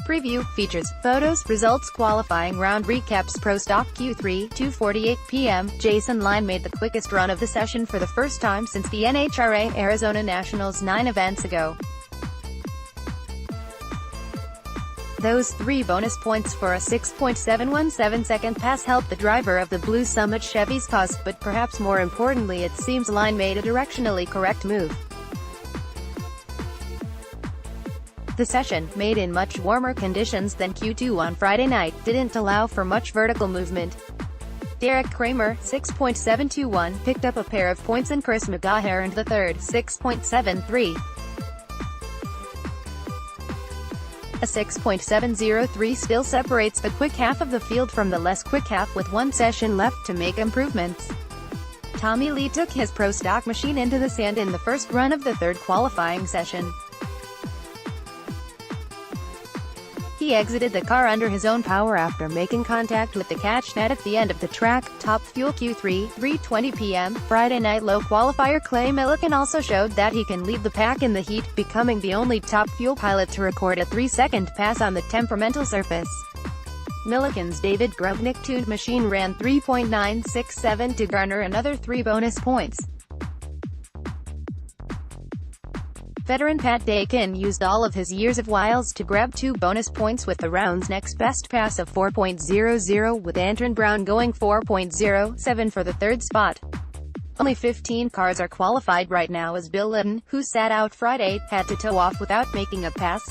Preview features photos, results, qualifying round recaps. Pro Stock Q3, 2:48 p.m. Jason Line made the quickest run of the session for the first time since the NHRA Arizona Nationals 9 events ago. Those 3 bonus points for a 6.717-second pass helped the driver of the blue Summit Chevy's cause, but perhaps more importantly it seems Line made a directionally correct move. The session, made in much warmer conditions than Q2 on Friday night, didn't allow for much vertical movement. Deric Kr, 6.721, picked up a pair of points and Chris McGaw earned the third, 6.73. A 6.703 still separates the quick half of the field from the less quick half, with one session left to make improvements. Tommy Lee took his Pro Stock machine into the sand in the first run of the third qualifying session. He exited the car under his own power after making contact with the catch net at the end of the track. Top Fuel Q3, 3:20 p.m. Friday night low qualifier Clay Millican also showed that he can lead the pack in the heat, becoming the only Top Fuel pilot to record a 3-second pass on the temperamental surface. Millican's David Grubnick-tuned machine ran 3.967 to garner another 3 bonus points. Veteran Pat Dakin used all of his years of wiles to grab 2 bonus points with the round's next best pass of 4.00, with Antron Brown going 4.07 for the third spot. Only 15 cars are qualified right now, as Bill Litton, who sat out Friday, had to tow off without making a pass.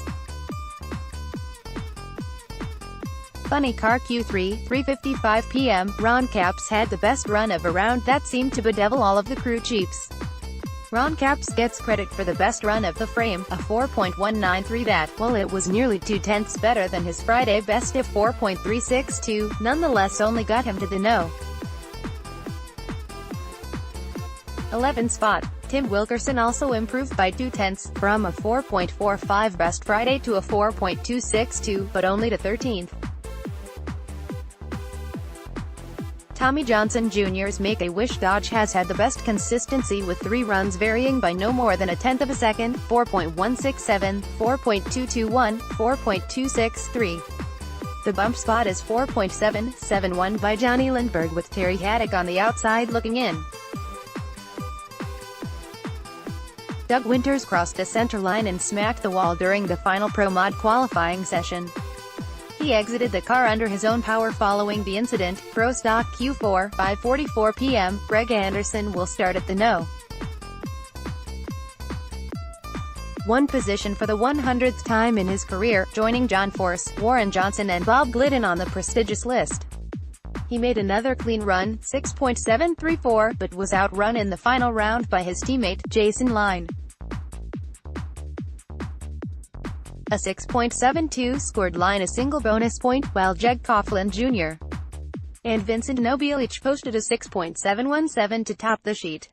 Funny Car Q3, 3:55 p.m. Ron Capps had the best run of a round that seemed to bedevil all of the crew chiefs. Ron Capps gets credit for the best run of the frame, a 4.193 that, while it was nearly 0.2 better than his Friday best of 4.362, nonetheless only got him to the no. 11th spot. Tim Wilkerson also improved by 0.2, from a 4.45 best Friday to a 4.262, but only to 13th. Tommy Johnson Jr.'s Make-A-Wish Dodge has had the best consistency, with 3 runs varying by no more than 1/10 of a second, 4.167, 4.221, 4.263. The bump spot is 4.771 by Johnny Lindbergh, with Terry Haddock on the outside looking in. Doug Winters crossed the center line and smacked the wall during the final Pro Mod qualifying session. He exited the car under his own power following the incident. Pro Stock Q4, 5:44 p.m. Greg Anderson will start at the no. 1 position for the 100th time in his career, joining John Force, Warren Johnson and Bob Glidden on the prestigious list. He made another clean run, 6.734, but was outrun in the final round by his teammate, Jason Line. A 6.72 scored Line a single bonus point, while Jed Coughlin Jr. and Vincent Nobile each posted a 6.717 to top the sheet.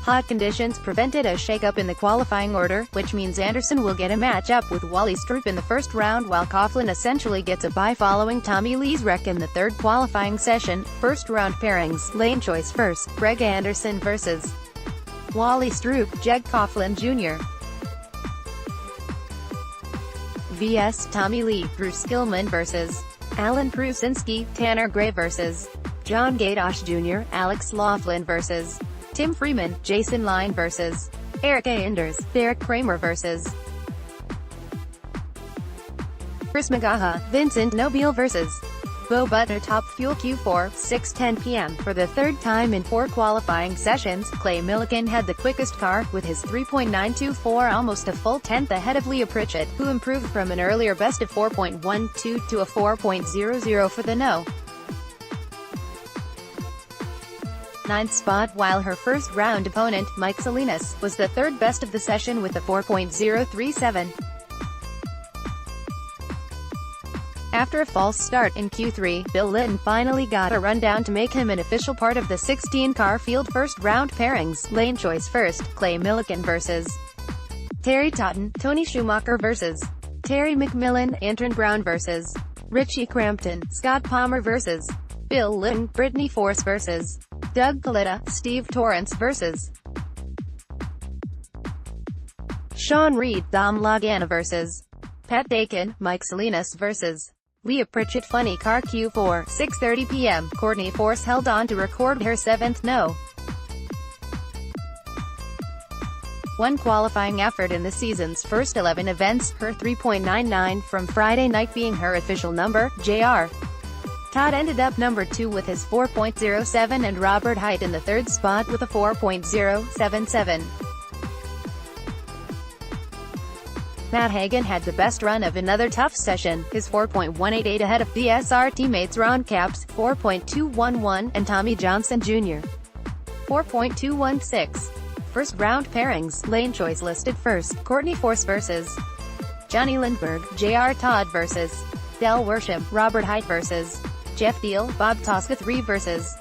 Hot conditions prevented a shake-up in the qualifying order, which means Anderson will get a match-up with Wally Stroop in the first round, while Coughlin essentially gets a bye following Tommy Lee's wreck in the third qualifying session. First round pairings, lane choice first, Greg Anderson vs. Wally Stroop, Jed Coughlin Jr. vs. Tommy Lee, Bruce Gilman vs. Alan Prusinski, Tanner Gray vs. John Gadosh Jr., Alex Laughlin vs. Tim Freeman, Jason Line vs. Eric Anders, Deric Kr vs. Chris McGaw, Vincent Nobile vs. Bo Butler. Top Fuel Q4, 6:10 p.m. For the third time in 4 qualifying sessions, Clay Millican had the quickest car, with his 3.924 almost a full 10th ahead of Leah Pritchett, who improved from an earlier best of 4.12 to a 4.00 for the no. 9th spot, while her first round opponent, Mike Salinas, was the third best of the session with a 4.037. After a false start in Q3, Bill Litton finally got a rundown to make him an official part of the 16-car field first-round pairings. Lane choice first, Clay Millican vs. Terry Totten, Tony Schumacher vs. Terry McMillan, Antron Brown vs. Richie Crampton, Scott Palmer vs. Bill Litton, Brittany Force vs. Doug Coletta, Steve Torrance vs. Sean Reed, Dom Lagana vs. Pat Dakin, Mike Salinas vs. Leah Pritchett. Funny Car Q4, 6:30 p.m. Courtney Force held on to record her 7th No.1 qualifying effort in the season's first 11 events, her 3.99 from Friday night being her official number. J.R. Todd ended up number 2 with his 4.07 and Robert Hight in the 3rd spot with a 4.077. Matt Hagan had the best run of another tough session, his 4.188 ahead of DSR teammates Ron Capps, 4.211, and Tommy Johnson Jr. 4.216. First round pairings, lane choice listed first, Courtney Force vs. Johnny Lindbergh, J.R. Todd vs. Del Worsham, Robert Hight vs. Jeff Deal, Bob Tosca 3 vs.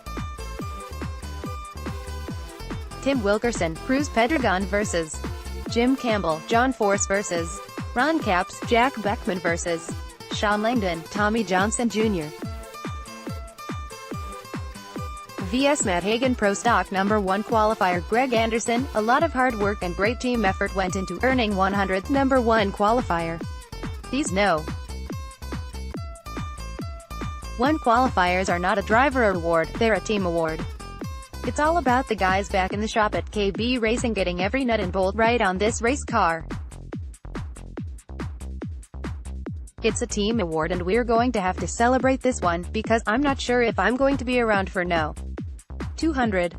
Tim Wilkerson, Cruz Pedregon vs. Jim Campbell, John Force vs. Ron Capps, Jack Beckman vs. Sean Langdon, Tommy Johnson Jr. vs. Matt Hagan. Pro Stock number 1 qualifier Greg Anderson. A lot of hard work and great team effort went into earning 100th number 1 qualifier. These No.1 qualifiers are not a driver award, they're a team award. It's all about the guys back in the shop at KB Racing getting every nut and bolt right on this race car. It's a team award and we're going to have to celebrate this one, because I'm not sure if I'm going to be around for No. 200.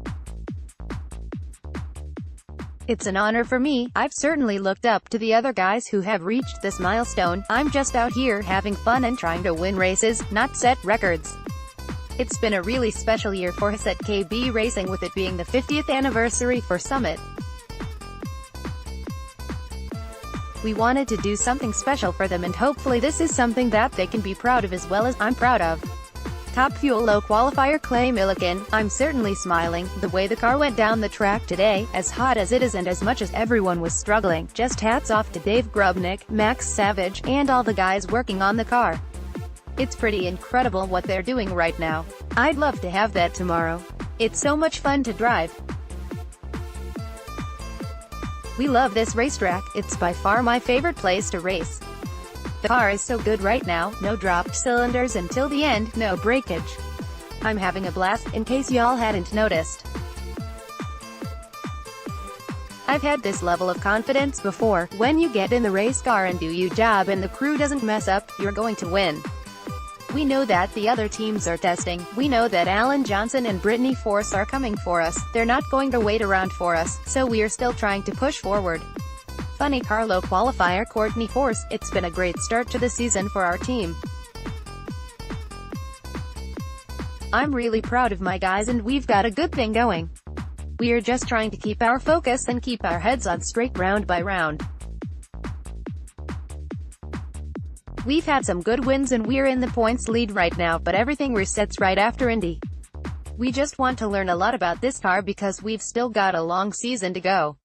It's an honor for me. I've certainly looked up to the other guys who have reached this milestone. I'm just out here having fun and trying to win races, not set records. It's been a really special year for us at KB Racing, with it being the 50th anniversary for Summit. We wanted to do something special for them, and hopefully this is something that they can be proud of as well as I'm proud of. Top Fuel Low qualifier Clay Millican. I'm certainly smiling. The way the car went down the track today, as hot as it is and as much as everyone was struggling, just hats off to Dave Grubnick, Max Savage, and all the guys working on the car. It's pretty incredible what they're doing right now. I'd love to have that tomorrow. It's so much fun to drive. We love this racetrack. It's by far my favorite place to race. The car is so good right now, no dropped cylinders until the end, no breakage. I'm having a blast, in case y'all hadn't noticed. I've had this level of confidence before. When you get in the race car and do your job and the crew doesn't mess up, you're going to win. We know that the other teams are testing. We know that Alan Johnson and Brittany Force are coming for us. They're not going to wait around for us, so we are still trying to push forward. Funny Car Low qualifier Courtney Force. It's been a great start to the season for our team. I'm really proud of my guys and we've got a good thing going. We are just trying to keep our focus and keep our heads on straight round by round. We've had some good wins and we're in the points lead right now, but everything resets right after Indy. We just want to learn a lot about this car because we've still got a long season to go.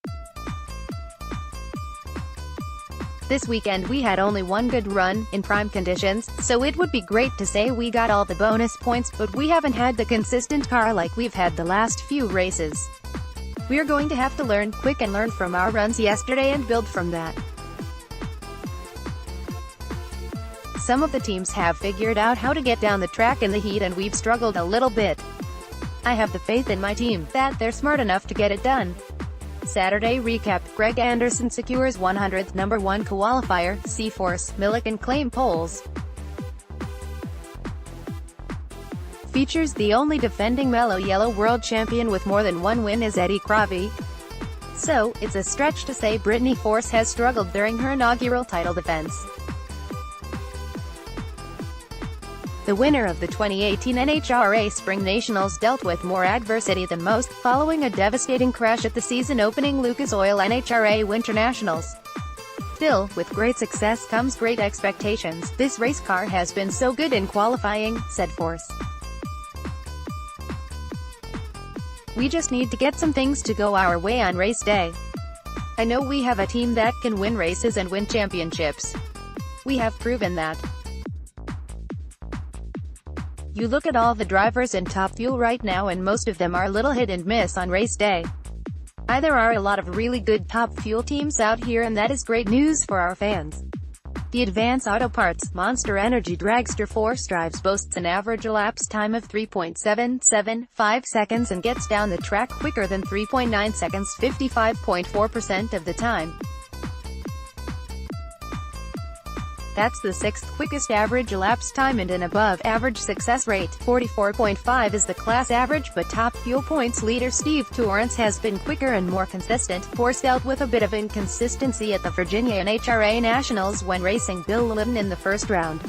This weekend we had only one good run, in prime conditions, so it would be great to say we got all the bonus points, but we haven't had the consistent car like we've had the last few races. We're going to have to learn quick and learn from our runs yesterday and build from that. Some of the teams have figured out how to get down the track in the heat and we've struggled a little bit. I have the faith in my team, that they're smart enough to get it done. Saturday recap. Greg Anderson secures 100th number 1 qualifier, C-Force, Millican claim poles. Features the only defending Mellow Yellow World Champion with more than one win is Deric Kr. So, it's a stretch to say Brittany Force has struggled during her inaugural title defense. The winner of the 2018 NHRA Spring Nationals dealt with more adversity than most, following a devastating crash at the season-opening Lucas Oil NHRA Winter Nationals. Still, with great success comes great expectations. This race car has been so good in qualifying, said Force. We just need to get some things to go our way on race day. I know we have a team that can win races and win championships. We have proven that. You look at all the drivers in Top Fuel right now and most of them are little hit and miss on race day. There are a lot of really good top fuel teams out here, and that is great news for our fans. The Advance Auto Parts Monster Energy Dragster 4 Strives boasts an average elapsed time of 3.775 seconds and gets down the track quicker than 3.9 seconds 55.4% of the time. That's the 6th quickest average elapsed time and an above-average success rate. 44.5 is the class average, but top fuel points leader Steve Torrence has been quicker and more consistent, forced out with a bit of inconsistency at the Virginia NHRA Nationals when racing Bill Lytton in the first round.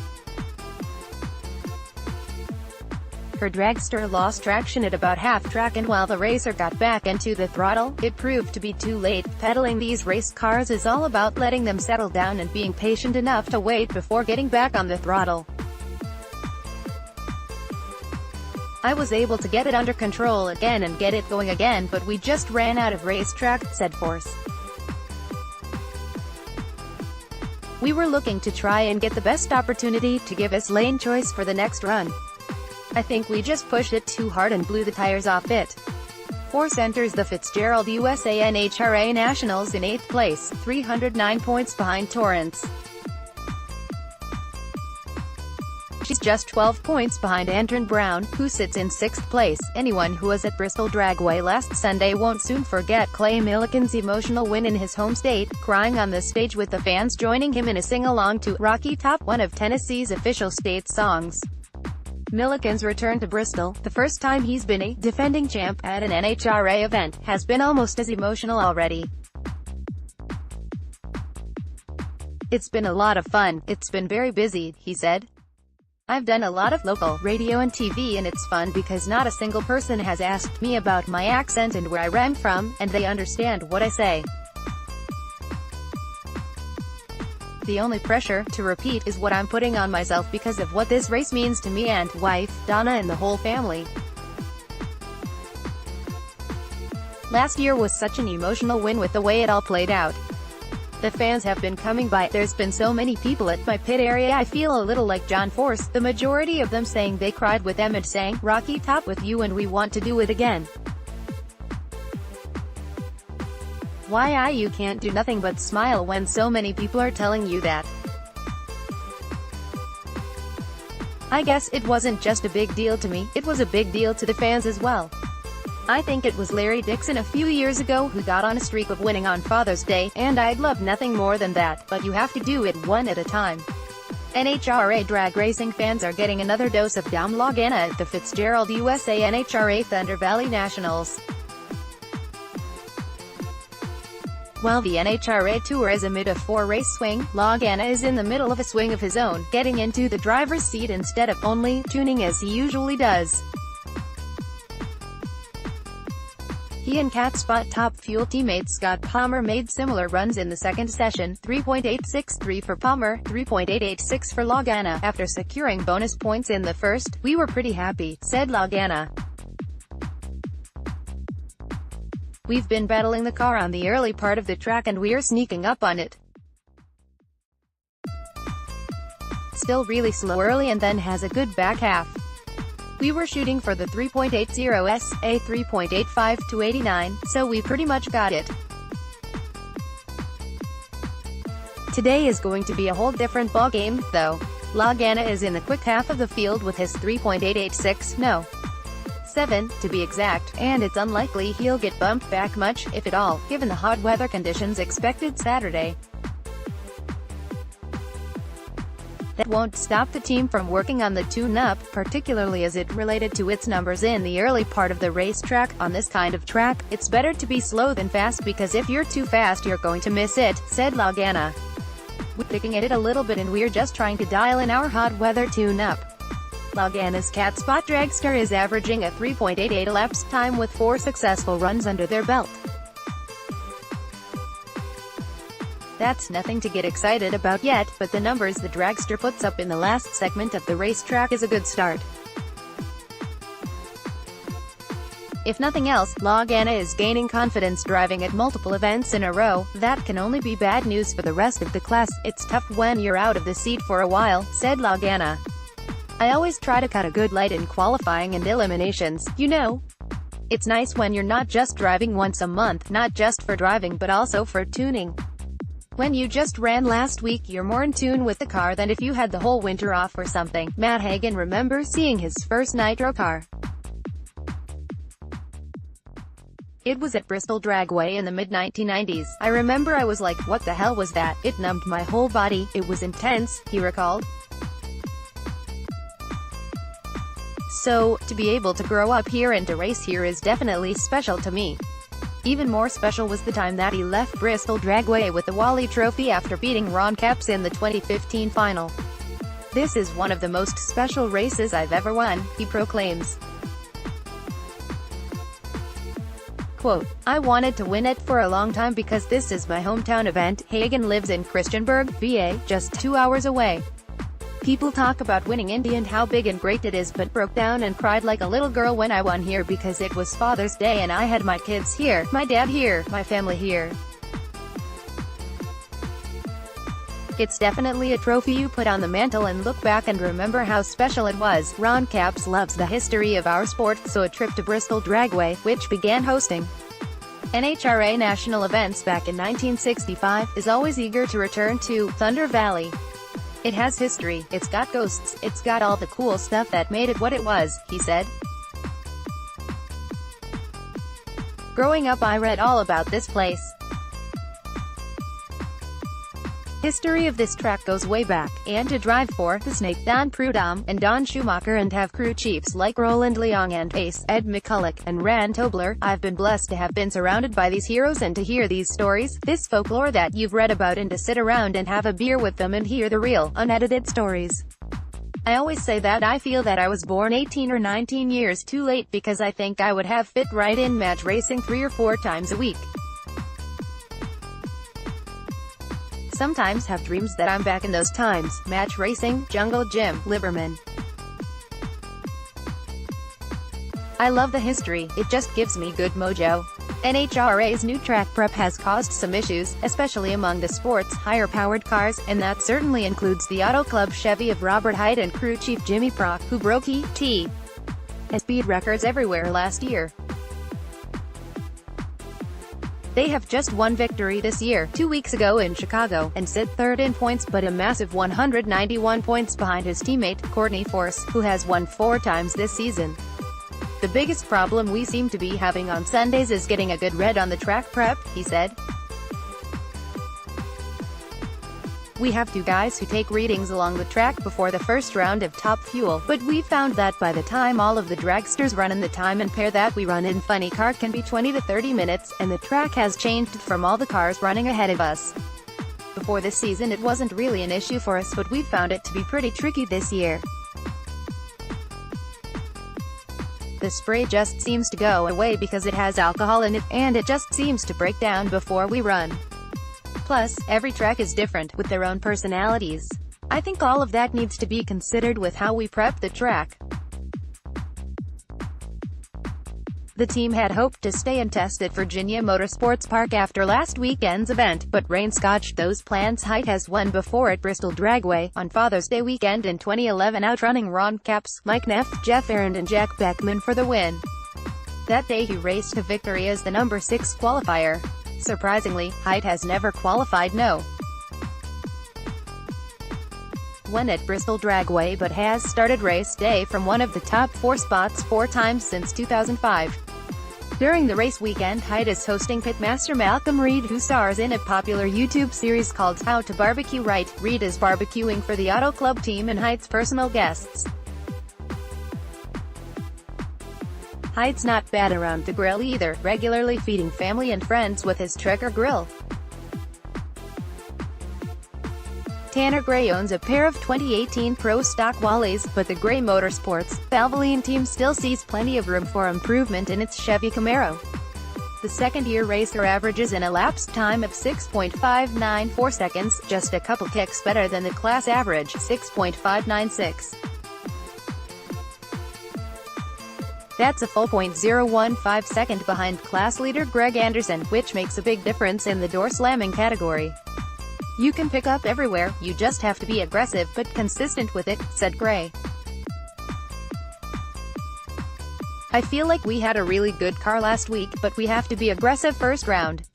Her dragster lost traction at about half-track, and while the racer got back into the throttle, it proved to be too late. Pedaling these race cars is all about letting them settle down and being patient enough to wait before getting back on the throttle. I was able to get it under control again and get it going again, but we just ran out of racetrack, said Force. We were looking to try and get the best opportunity to give us lane choice for the next run. I think we just pushed it too hard and blew the tires off it. Force enters the Fitzgerald USA NHRA Nationals in 8th place, 309 points behind Torrence. She's just 12 points behind Antron Brown, who sits in 6th place. Anyone who was at Bristol Dragway last Sunday won't soon forget Clay Millican's emotional win in his home state, crying on the stage with the fans joining him in a sing-along to "Rocky Top," one of Tennessee's official state songs. Millican's return to Bristol, the first time he's been a defending champ at an NHRA event, has been almost as emotional already. "It's been a lot of fun. It's been very busy," he said. "I've done a lot of local radio and TV, and it's fun because not a single person has asked me about my accent and where I am from, and they understand what I say. The only pressure to repeat is what I'm putting on myself because of what this race means to me and wife, Donna, and the whole family. Last year was such an emotional win with the way it all played out. The fans have been coming by. There's been so many people at my pit area. I feel a little like John Force, the majority of them saying they cried with them and sang Rocky Top with you and we want to do it again. Why you can't do nothing but smile when so many people are telling you that. I guess it wasn't just a big deal to me, it was a big deal to the fans as well. I think it was Larry Dixon a few years ago who got on a streak of winning on Father's Day, and I'd love nothing more than that, but you have to do it one at a time." NHRA drag racing fans are getting another dose of Dom Lagana at the Fitzgerald USA NHRA Thunder Valley Nationals. While the NHRA Tour is amid a 4-race swing, Lagana is in the middle of a swing of his own, getting into the driver's seat instead of only tuning as he usually does. He and Cat Spot Top Fuel teammate Scott Palmer made similar runs in the second session, 3.863 for Palmer, 3.886 for Lagana. After securing bonus points in the first, "We were pretty happy," said Lagana. "We've been battling the car on the early part of the track and we're sneaking up on it. Still really slow early and then has a good back half. We were shooting for the 3.80s, a 3.85 to 89, so we pretty much got it. Today is going to be a whole different ballgame, though." Lagana is in the quick half of the field with his 3.886, no. 7, to be exact, and it's unlikely he'll get bumped back much, if at all, given the hot weather conditions expected Saturday. That won't stop the team from working on the tune-up, particularly as it related to its numbers in the early part of the racetrack. "On this kind of track, it's better to be slow than fast because if you're too fast you're going to miss it," said Lagana. "We're picking at it a little bit and we're just trying to dial in our hot weather tune-up." Lagana's Cat Spot dragster is averaging a 3.88 elapsed time with 4 successful runs under their belt. That's nothing to get excited about yet, but the numbers the dragster puts up in the last segment of the racetrack is a good start. If nothing else, Lagana is gaining confidence driving at multiple events in a row. That can only be bad news for the rest of the class. "It's tough when you're out of the seat for a while," said Lagana. "I always try to cut a good light in qualifying and eliminations, you know. It's nice when you're not just driving once a month, not just for driving but also for tuning. When you just ran last week, you're more in tune with the car than if you had the whole winter off or something. Matt Hagan remembers seeing his first nitro car. It was at Bristol Dragway in the mid-1990s. I remember I was like, what the hell was that? It numbed my whole body. It was intense, he recalled. So, to be able to grow up here and to race here is definitely special to me. Even more special was the time that he left Bristol Dragway with the Wally Trophy after beating Ron Capps in the 2015 final. This is one of the most special races I've ever won, he proclaims. Quote, I wanted to win it for a long time because this is my hometown event. Hagan lives in Christiansburg, VA, just 2 hours away. People talk about winning Indy and how big and great it is, but broke down and cried like a little girl when I won here because it was Father's Day and I had my kids here, my dad here, my family here. It's definitely a trophy you put on the mantle and look back and remember how special it was. Ron Capps loves the history of our sport, so a trip to Bristol Dragway, which began hosting NHRA national events back in 1965, is always eager to return to Thunder Valley. It has history, it's got ghosts, it's got all the cool stuff that made it what it was, he said. Growing up I read all about this place. History of this track goes way back, and to drive for the Snake, Don Prudhomme, and Don Schumacher and have crew chiefs like Roland Leong and Ace, Ed McCulloch, and Rand Tobler, I've been blessed to have been surrounded by these heroes and to hear these stories, this folklore that you've read about, and to sit around and have a beer with them and hear the real, unedited stories. I always say that I feel that I was born 18 or 19 years too late because I think I would have fit right in match racing 3 or 4 times a week. Sometimes have dreams that I'm back in those times. Match racing, jungle gym, Liberman. I love the history, it just gives me good mojo. NHRA's new track prep has caused some issues, especially among the sport's higher-powered cars, and that certainly includes the Auto Club Chevy of Robert Hight and crew chief Jimmy Prock, who broke E.T. and speed records everywhere last year. They have just one victory this year, 2 weeks ago in Chicago, and sit third in points but a massive 191 points behind his teammate, Courtney Force, who has won 4 times this season. The biggest problem we seem to be having on Sundays is getting a good read on the track prep, he said. We have 2 guys who take readings along the track before the first round of Top Fuel, but we found that by the time all of the dragsters run in, the time and pair that we run in funny car can be 20 to 30 minutes, and the track has changed from all the cars running ahead of us. Before this season it wasn't really an issue for us, but we found it to be pretty tricky this year. The spray just seems to go away because it has alcohol in it, and it just seems to break down before we run. Plus, every track is different, with their own personalities. I think all of that needs to be considered with how we prep the track. The team had hoped to stay and test at Virginia Motorsports Park after last weekend's event, but rain scotched those plans. Hight has won before at Bristol Dragway, on Father's Day weekend in 2011, outrunning Ron Capps, Mike Neff, Jeff Arend and Jack Beckman for the win. That day he raced to victory as the number 6 qualifier. Surprisingly, Hight has never qualified won at Bristol Dragway but has started race day from one of the top 4 spots 4 times since 2005. During the race weekend, Hight is hosting pitmaster Malcolm Reed, who stars in a popular YouTube series called How to Barbecue Right. Reed is barbecuing for the Auto Club team and Hight's personal guests. Hight's not bad around the grill either, regularly feeding family and friends with his Traeger grill. Tanner Gray owns a pair of 2018 Pro Stock Wallies, but the Gray Motorsports, Valvoline team still sees plenty of room for improvement in its Chevy Camaro. The second-year racer averages an elapsed time of 6.594 seconds, just a couple kicks better than the class average, 6.596. That's a full 0.015 second behind class leader Greg Anderson, which makes a big difference in the door slamming category. You can pick up everywhere, you just have to be aggressive but consistent with it, said Gray. I feel like we had a really good car last week, but we have to be aggressive first round.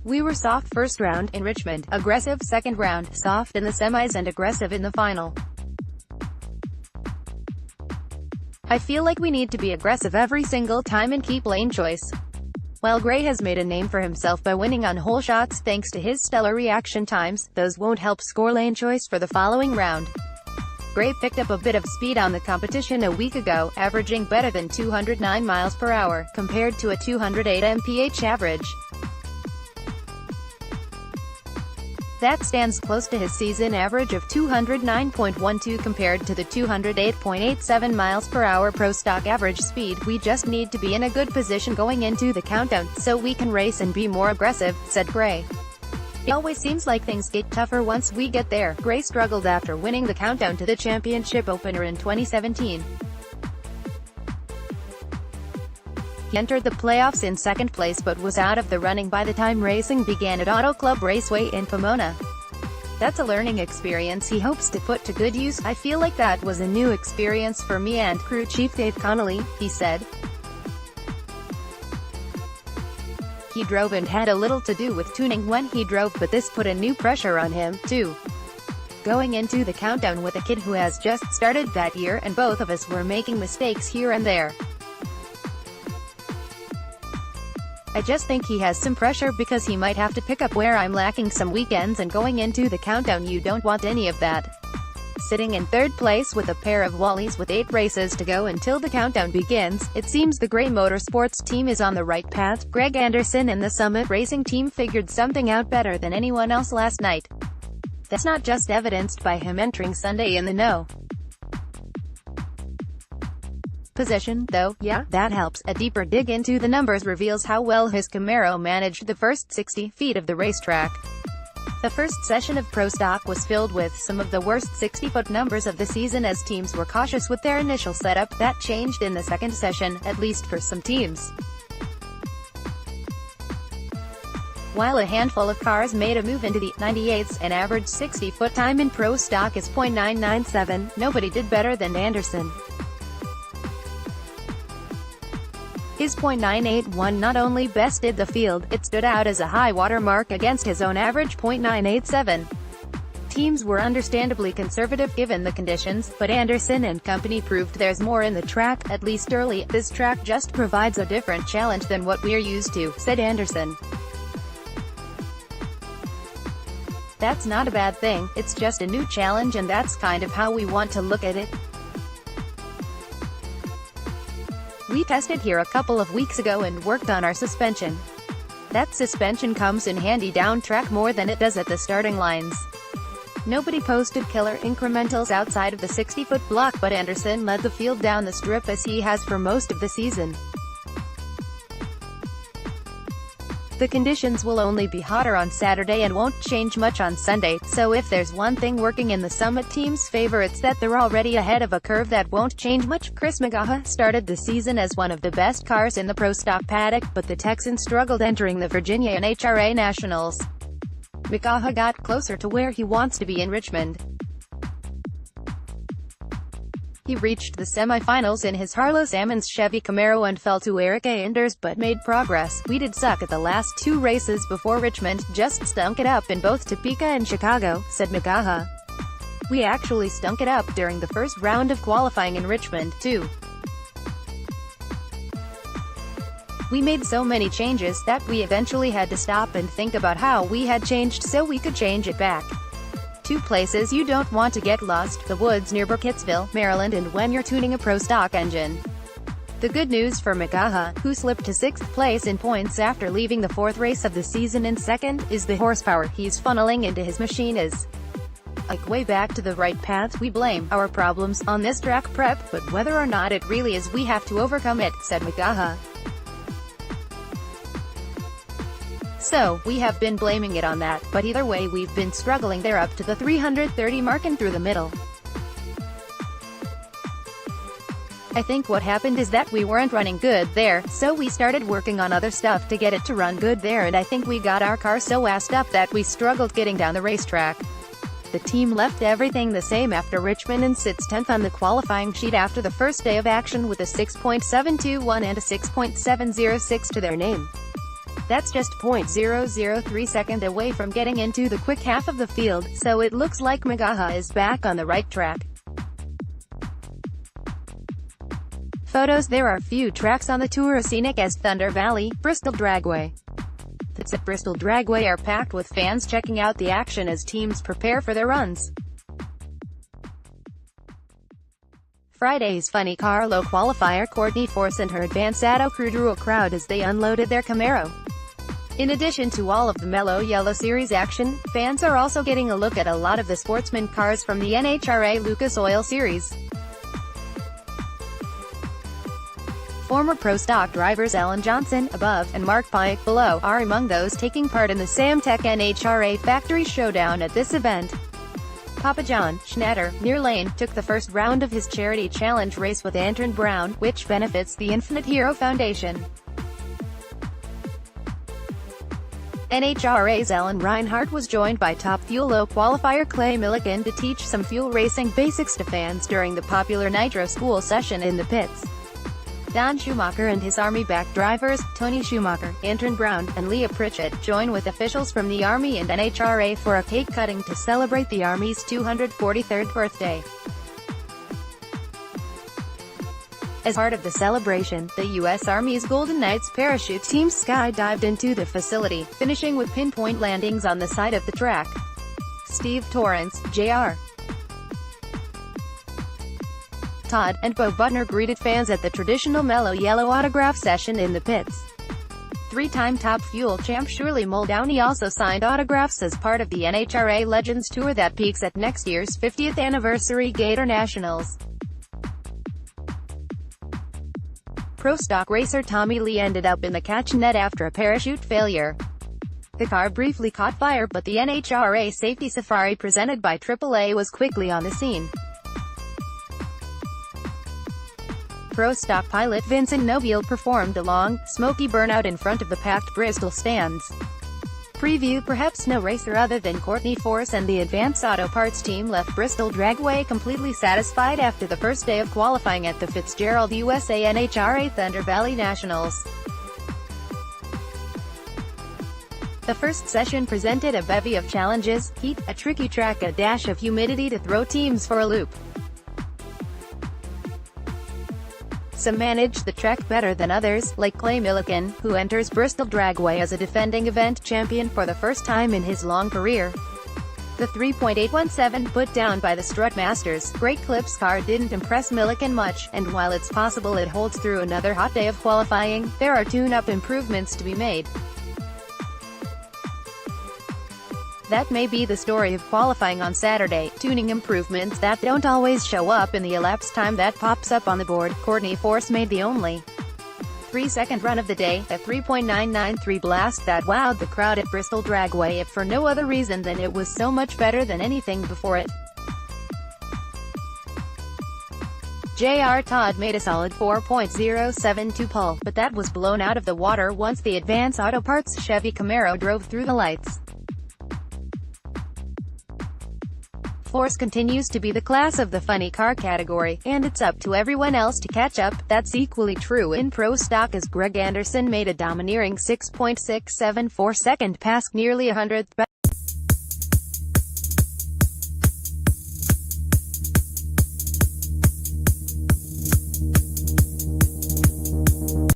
We were soft first round in Richmond, aggressive second round, soft in the semis and aggressive in the final. I feel like we need to be aggressive every single time and keep lane choice. While Gray has made a name for himself by winning on hole shots thanks to his stellar reaction times, those won't help score lane choice for the following round. Gray picked up a bit of speed on the competition a week ago, averaging better than 209 miles per hour, compared to a 208 mph average. That stands close to his season average of 209.12 compared to the 208.87 miles per hour pro stock average speed. We just need to be in a good position going into the countdown, so we can race and be more aggressive, said Gray. It always seems like things get tougher once we get there. Gray struggled after winning the countdown to the championship opener in 2017. He entered the playoffs in second place but was out of the running by the time racing began at Auto Club Raceway in Pomona. That's a learning experience he hopes to put to good use. I feel like that was a new experience for me and crew chief Dave Connolly, he said. He drove and had a little to do with tuning when he drove, but this put a new pressure on him, too. Going into the countdown with a kid who has just started that year, and both of us were making mistakes here and there. I just think he has some pressure because he might have to pick up where I'm lacking some weekends, and going into the countdown you don't want any of that. Sitting in third place with a pair of Wallies with 8 races to go until the countdown begins, it seems the Gray Motorsports team is on the right path. Greg Anderson and the Summit Racing team figured something out better than anyone else last night. That's not just evidenced by him entering Sunday in the no. Position, though. Yeah, that helps. A deeper dig into the numbers reveals how well his Camaro managed the first 60 feet of the racetrack. The first session of Pro Stock was filled with some of the worst 60-foot numbers of the season as teams were cautious with their initial setup. That changed in the second session, at least for some teams. While a handful of cars made a move into the 98s, an average 60-foot time in Pro Stock is .997, nobody did better than Anderson. His .981 not only bested the field, it stood out as a high water mark against his own average .987. Teams were understandably conservative given the conditions, but Anderson and company proved there's more in the track, at least early. This track just provides a different challenge than what we're used to, said Anderson. That's not a bad thing, it's just a new challenge and that's kind of how we want to look at it. We tested here a couple of weeks ago and worked on our suspension. That suspension comes in handy down track more than it does at the starting lines. Nobody posted killer incrementals outside of the 60-foot block, but Anderson led the field down the strip as he has for most of the season. The conditions will only be hotter on Saturday and won't change much on Sunday, so if there's one thing working in the Summit team's favor it's that they're already ahead of a curve that won't change much. Chris McGaha started the season as one of the best cars in the Pro Stock paddock, but the Texan struggled entering the Virginia NHRA Nationals. McGaha got closer to where he wants to be in Richmond. He reached the semifinals in his Harlow Sammons Chevy Camaro and fell to Eric Anders but made progress. We did suck at the last 2 races before Richmond, just stunk it up in both Topeka and Chicago, said McGaha. We actually stunk it up during the first round of qualifying in Richmond, too. We made so many changes that we eventually had to stop and think about how we had changed so we could change it back. 2 places you don't want to get lost: the woods near Burkittsville, Maryland, and when you're tuning a Pro Stock engine. The good news for McGaha, who slipped to 6th place in points after leaving the 4th race of the season in second, is the horsepower he's funneling into his machine is like way back to the right path. We blame our problems on this track prep, but whether or not it really is, we have to overcome it, said McGaha. So, we have been blaming it on that, but either way we've been struggling there up to the 330 mark and through the middle. I think what happened is that we weren't running good there, so we started working on other stuff to get it to run good there, and I think we got our car so assed up that we struggled getting down the racetrack. the team left everything the same after Richmond sits 10th on the qualifying sheet after the first day of action with a 6.721 and a 6.706 to their name. That's just 0.003 seconds away from getting into the quick half of the field, so it looks like Magaha is back on the right track. Photos. There are few tracks on the tour as scenic as Thunder Valley, Bristol Dragway. Pits at Bristol Dragway are packed with fans checking out the action as teams prepare for their runs. Friday's Funny Car Low qualifier Courtney Force and her Advanced Auto crew drew a crowd as they unloaded their Camaro. In addition to all of the Mellow Yellow Series action, fans are also getting a look at a lot of the sportsman cars from the NHRA Lucas Oil Series. Former Pro Stock drivers Alan Johnson, above, and Mark Pike, below, are among those taking part in the Samtec NHRA Factory Showdown at this event. Papa John Schnatter, near Lane, took the first round of his charity challenge race with Antron Brown, which benefits the Infinite Hero Foundation. NHRA's Alan Reinhardt was joined by Top Fuel Low qualifier Clay Millican to teach some fuel racing basics to fans during the popular Nitro School session in the pits. Don Schumacher and his Army-backed drivers, Tony Schumacher, Antron Brown, and Leah Pritchett, join with officials from the Army and NHRA for a cake cutting to celebrate the Army's 243rd birthday. As part of the celebration, the U.S. Army's Golden Knights parachute team skydived into the facility, finishing with pinpoint landings on the side of the track. Steve Torrance, Jr. Todd, and Bo Butner greeted fans at the traditional Mellow Yellow autograph session in the pits. Three-time Top Fuel champ Shirley Muldowney also signed autographs as part of the NHRA Legends Tour that peaks at next year's 50th anniversary Gator Nationals. Pro Stock racer Tommy Lee ended up in the catch net after a parachute failure. The car briefly caught fire, but the NHRA Safety Safari presented by AAA was quickly on the scene. Pro Stock pilot Vincent Nobile performed a long, smoky burnout in front of the packed Bristol stands. Preview. Perhaps no racer other than Courtney Force and the Advanced Auto Parts team left Bristol Dragway completely satisfied after the first day of qualifying at the Fitzgerald USA NHRA Thunder Valley Nationals. The first session presented a bevy of challenges: heat, a tricky track, a dash of humidity to throw teams for a loop. Some managed the track better than others, like Clay Millican, who enters Bristol Dragway as a defending event champion for the first time in his long career. The 3.817 put down by the Strutmasters Great Clips car didn't impress Millican much, and while it's possible it holds through another hot day of qualifying, there are tune-up improvements to be made. That may be the story of qualifying on Saturday, tuning improvements that don't always show up in the elapsed time that pops up on the board. Courtney Force made the only 3-second run of the day, a 3.993 blast that wowed the crowd at Bristol Dragway, if for no other reason than it was so much better than anything before it. J.R. Todd made a solid 4.072 pole, but that was blown out of the water once the Advanced Auto Parts Chevy Camaro drove through the lights. Force continues to be the class of the funny car category, and it's up to everyone else to catch up. That's equally true in Pro Stock as Greg Anderson made a domineering 6.674 second pass, nearly 100th